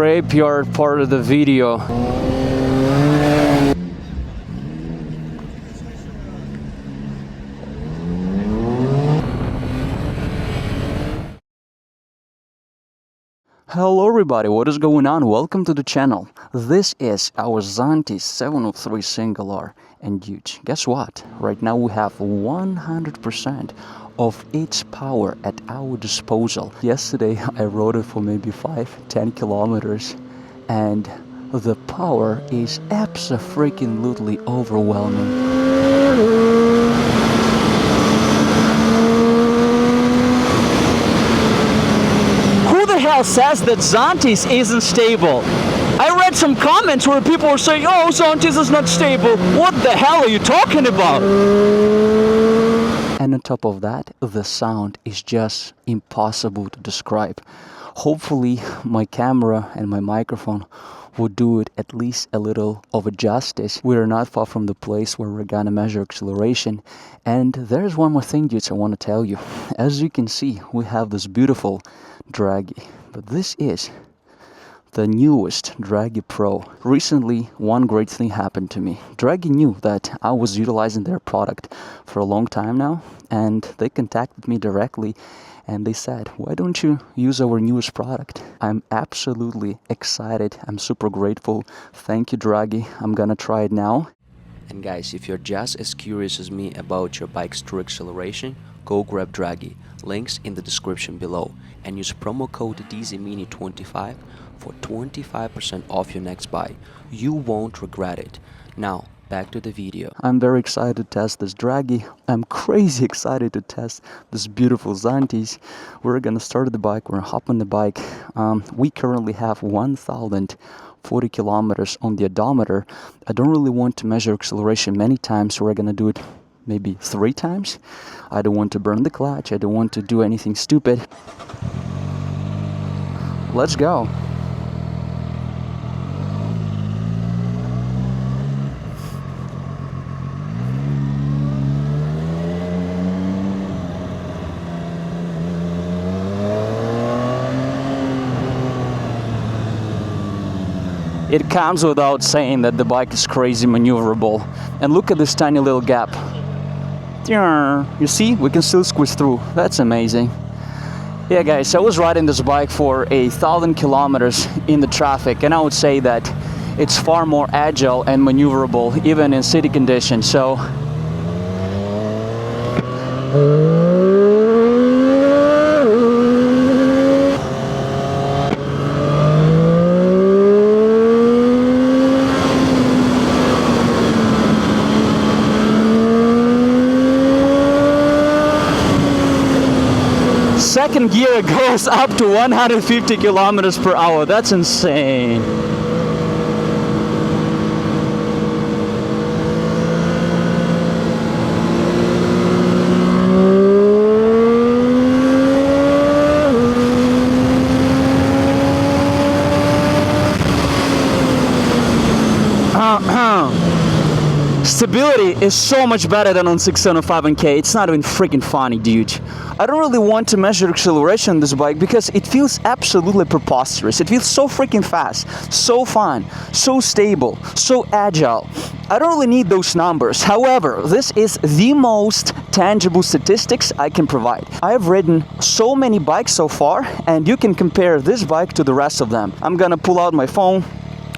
scrapyard part of the video. Hello everybody, what is going on? Welcome to the channel. This is our ZONTES 703R, and dude, guess what? Right now we have 100% of its power at our disposal. Yesterday I rode it for maybe 5-10 kilometers and the power is abso-freaking-lutely overwhelming. Says that ZONTES isn't stable. I read some comments where people were saying, oh, ZONTES is not stable. What the hell are you talking about? And on top of that, the sound is just impossible to describe. Hopefully my camera and my microphone will do it at least a little of a justice. We are not far from the place where we're gonna measure acceleration. And there's one more thing, dudes, I want to tell you. As you can see, we have this beautiful Draggy. But this is the newest Draggy Pro. Recently, one great thing happened to me. Draggy knew that I was utilizing their product for a long time now, and they contacted me directly and they said, why don't you use our newest product? I'm absolutely excited. I'm super grateful. Thank you, Draggy. I'm gonna try it now. And guys, if you're just as curious as me about your bike's true acceleration, go grab Draggy. Links in the description below. And use promo code DZMini25 for 25% off your next buy. You won't regret it. Now, back to the video. I'm very excited to test this Draggy. I'm crazy excited to test this beautiful ZONTES. We're gonna start the bike, we're gonna hop on the bike. We currently have 1,040 kilometers on the odometer. I don't really want to measure acceleration many times, so we're gonna do it maybe 3 times. I don't want to burn the clutch, I don't want to do anything stupid. Let's go. It comes without saying that the bike is crazy maneuverable. And look at this tiny little gap. You see, we can still squeeze through. That's amazing. Yeah guys, I was riding this bike for 1,000 kilometers in the traffic, and I would say that it's far more agile and maneuverable even in city conditions. So second gear goes up to 150 kilometers per hour. That's insane. Stability is so much better than on 605K. It's not even freaking funny, dude. I don't really want to measure acceleration on this bike because it feels absolutely preposterous. It feels so freaking fast, so fun, so stable, so agile. I don't really need those numbers. However, this is the most tangible statistics I can provide. I have ridden so many bikes so far, and you can compare this bike to the rest of them. I'm gonna pull out my phone.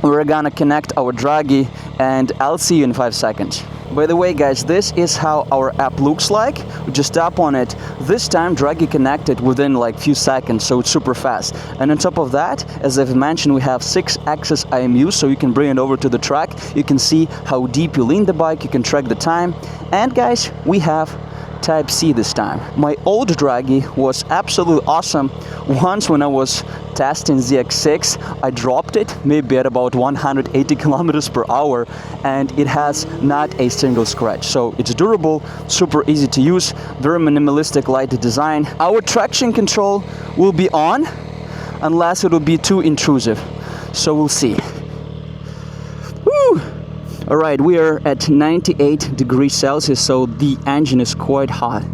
We're gonna connect our Draggy and I'll see you in 5 seconds. By the way guys, this is how our app looks like. We just tap on it. This time Draggy connected within like few seconds, so it's super fast. And on top of that, as I've mentioned, we have 6-axis IMU, so you can bring it over to the track. You can see how deep you lean the bike, you can track the time. And guys, we have Type-C this time. My old Draggy was absolutely awesome. Once when I was testing ZX6, I dropped it maybe at about 180 kilometers per hour, and it has not a single scratch. So it's durable, super easy to use, very minimalistic light design. Our traction control will be on unless it will be too intrusive. So we'll see. Woo! All right, we are at 98 degrees Celsius, so the engine is quite hot.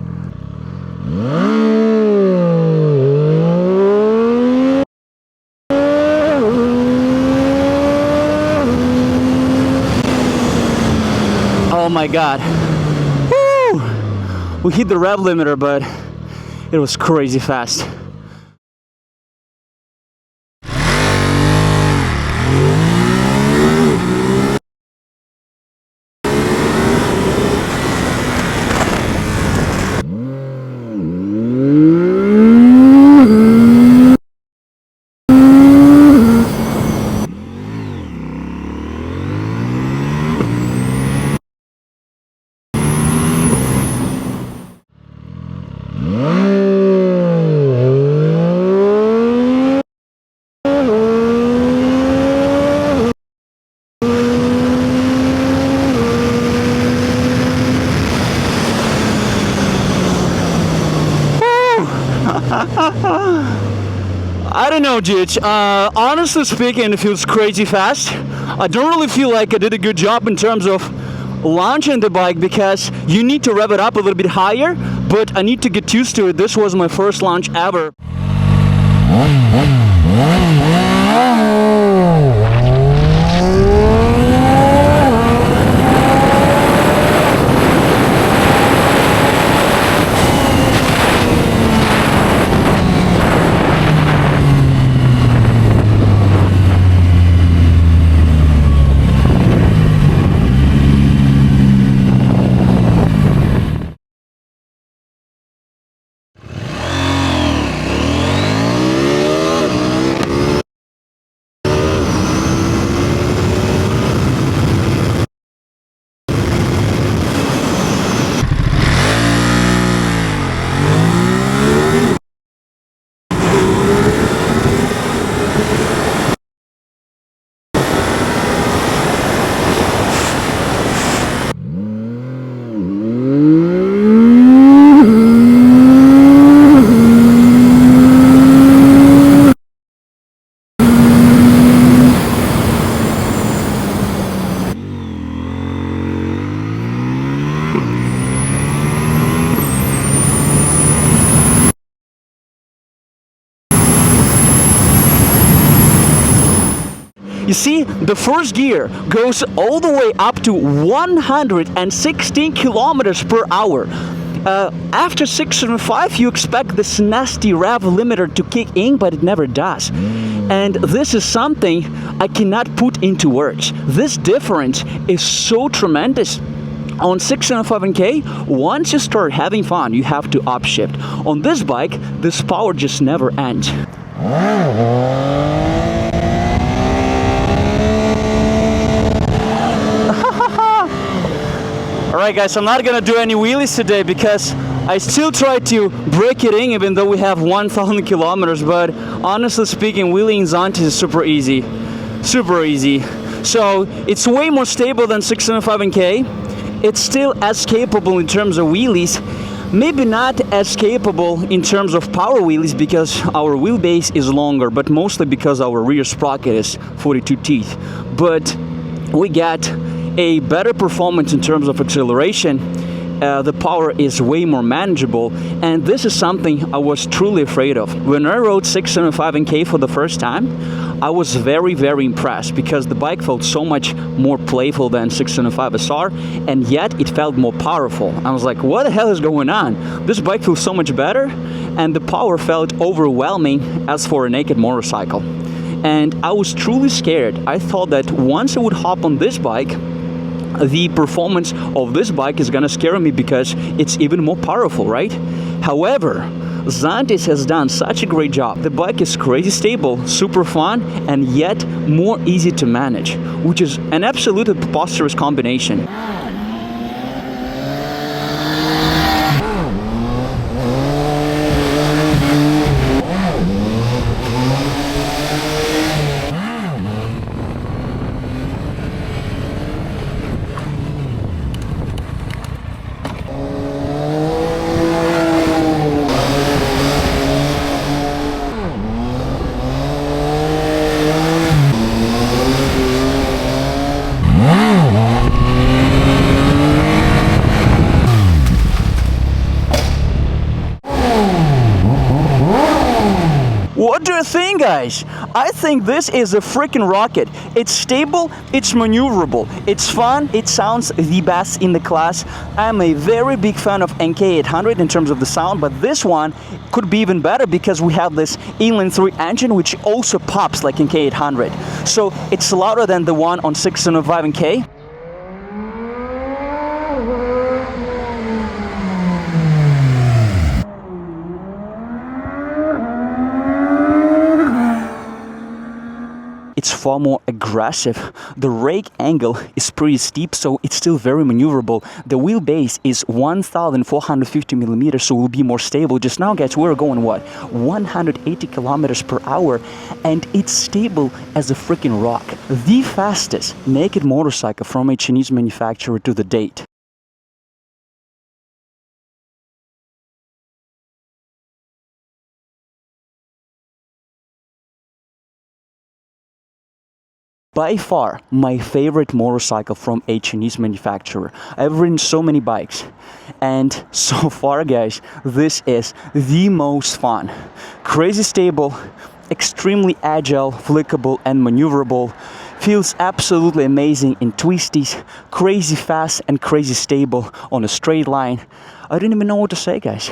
my god. Woo! We hit the rev limiter, but it was crazy fast. I don't know, Jitch. Honestly speaking, it feels crazy fast. I don't really feel like I did a good job in terms of launching the bike because you need to rev it up a little bit higher, but I need to get used to it. This was my first launch ever. You see, the first gear goes all the way up to 116 kilometers per hour. After 605, you expect this nasty rev limiter to kick in, but it never does. And this is something I cannot put into words. This difference is so tremendous. On 605K, once you start having fun, you have to upshift. On this bike, this power just never ends. Alright guys, I'm not gonna do any wheelies today because I still try to break it in even though we have 1,000 kilometers, but honestly speaking, wheeling in ZONTES is super easy. Super easy. So it's way more stable than 605K. It's still as capable in terms of wheelies. Maybe not as capable in terms of power wheelies because our wheelbase is longer, but mostly because our rear sprocket is 42 teeth. But we got a better performance in terms of acceleration. The power is way more manageable, and this is something I was truly afraid of. When I rode 605K for the first time, I was very impressed because the bike felt so much more playful than 605 SR, and yet it felt more powerful. I was like, what the hell is going on? This bike feels so much better, and the power felt overwhelming as for a naked motorcycle. And I was truly scared. I thought that once I would hop on this bike, the performance of this bike is gonna scare me because it's even more powerful, right? However, ZONTES has done such a great job. The bike is crazy stable, super fun, and yet more easy to manage, which is an absolute preposterous combination. What do you think, guys? I think this is a freaking rocket. It's stable, it's maneuverable, it's fun, it sounds the best in the class. I'm a very big fan of NK800 in terms of the sound, but this one could be even better because we have this inline 3 engine which also pops like NK800. So it's louder than the one on 605 NK. It's far more aggressive. The rake angle is pretty steep, so it's still very maneuverable. The wheelbase is 1450 millimeters, so it will be more stable. Just now, guys, we're going what? 180 kilometers per hour, and it's stable as a freaking rock. The fastest naked motorcycle from a Chinese manufacturer to the date. By far, my favorite motorcycle from a Chinese manufacturer. I've ridden so many bikes, and so far, guys, this is the most fun. Crazy stable, extremely agile, flickable, and maneuverable. Feels absolutely amazing in twisties, crazy fast and crazy stable on a straight line. I don't even know what to say, guys.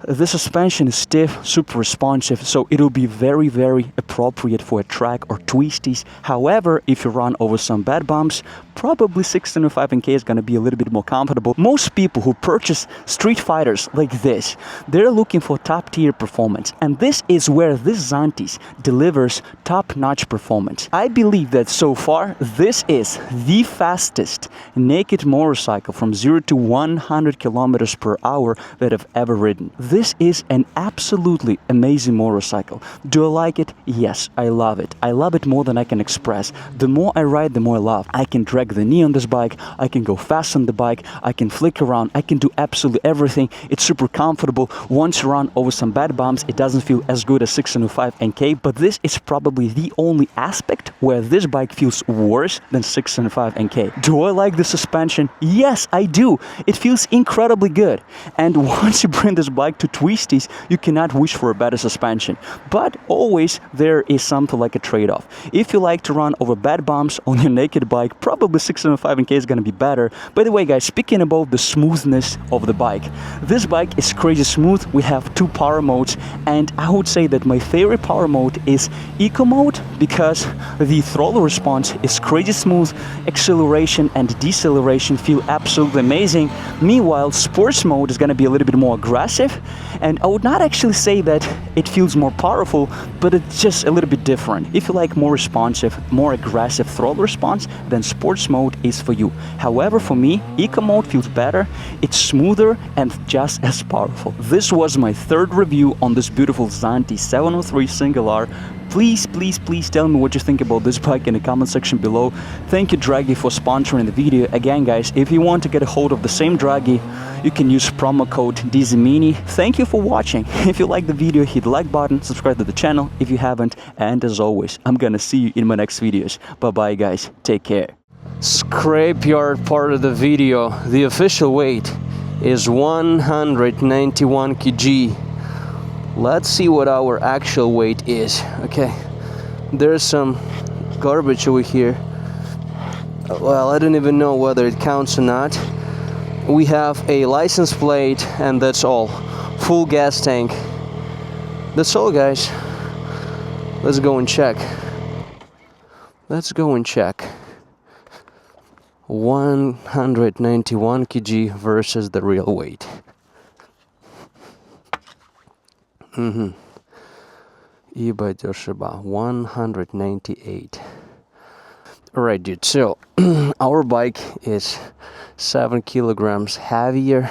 The suspension is stiff, super responsive, so it'll be very, very appropriate for a track or twisties. However, if you run over some bad bumps, probably 1605 NK is going to be a little bit more comfortable. Most people who purchase street fighters like this, they're looking for top-tier performance, and this is where this ZONTES delivers top-notch performance. I believe that so far, this is the fastest naked motorcycle from 0 to 100 kilometers per hour that I've ever ridden. This is an absolutely amazing motorcycle. Do I like it? Yes, I love it. I love it more than I can express. The more I ride, the more I love. I can drag the knee on this bike, I can go fast on the bike, I can flick around, I can do absolutely everything. It's super comfortable. Once you run over some bad bumps, it doesn't feel as good as 1605 NK, but this is probably the only aspect where this bike feels worse than 1605 NK. Do I like the suspension? Yes, I do. It feels incredibly good. And once you bring this bike to twisties, you cannot wish for a better suspension. But always there is something like a trade-off. If you like to run over bad bumps on your naked bike, probably 605 NK is going to be better. By the way, guys, speaking about the smoothness of the bike, this bike is crazy smooth. We have 2 power modes, and I would say that my favorite power mode is Eco mode because the throttle response is crazy smooth. Acceleration and deceleration feel absolutely amazing. Meanwhile, sports mode is going to be a little bit more aggressive, and I would not actually say that it feels more powerful, but it's just a little bit different. If you like more responsive, more aggressive throttle response, then sports mode is for you. However, for me, Eco mode feels better, it's smoother and just as powerful. This was my 3rd review on this beautiful ZONTES 703R. Please, please, please tell me what you think about this bike in the comment section below. Thank you, Draggy, for sponsoring the video. Again, guys, if you want to get a hold of the same Draggy, you can use promo code DZMini. Thank you for watching. If you like the video, hit the like button, subscribe to the channel if you haven't, and as always, I'm gonna see you in my next videos. Bye-bye, guys. Take care. Scrapyard part of the video. The official weight is 191 kg. Let's see what our actual weight is. Okay, there's some garbage over here. Well, I don't even know whether it counts or not. We have a license plate, and that's all. Full gas tank. That's all, guys. Let's go and check. Let's go and check. 191 kg versus the real weight. Ибо дешево. 198. Alright, dude, so our bike is 7 kilograms heavier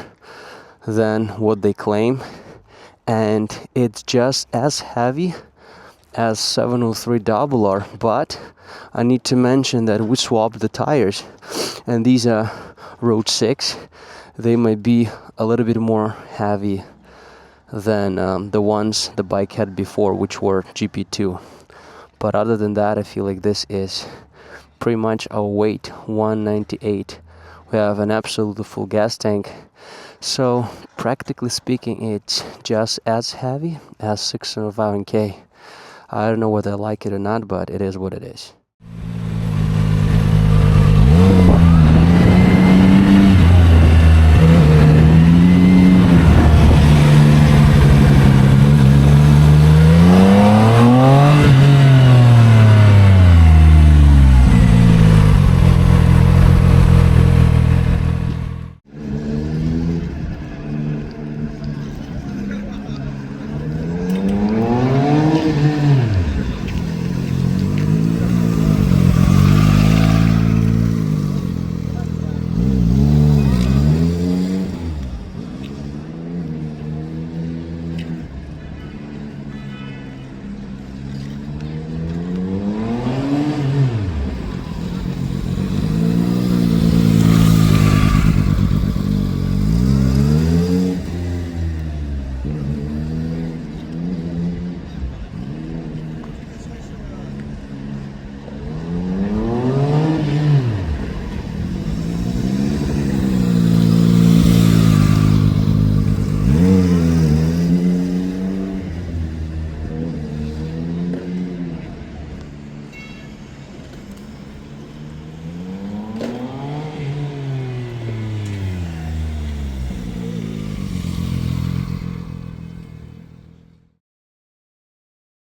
than what they claim, and it's just as heavy as 703R, but I need to mention that we swapped the tires, and these are Road 6. They might be a little bit more heavy than the ones the bike had before, which were GP2. But other than that, I feel like this is pretty much our weight, 198. We have an absolutely full gas tank, so practically speaking, it's just as heavy as 605 NK. I don't know whether I like it or not, but it is what it is.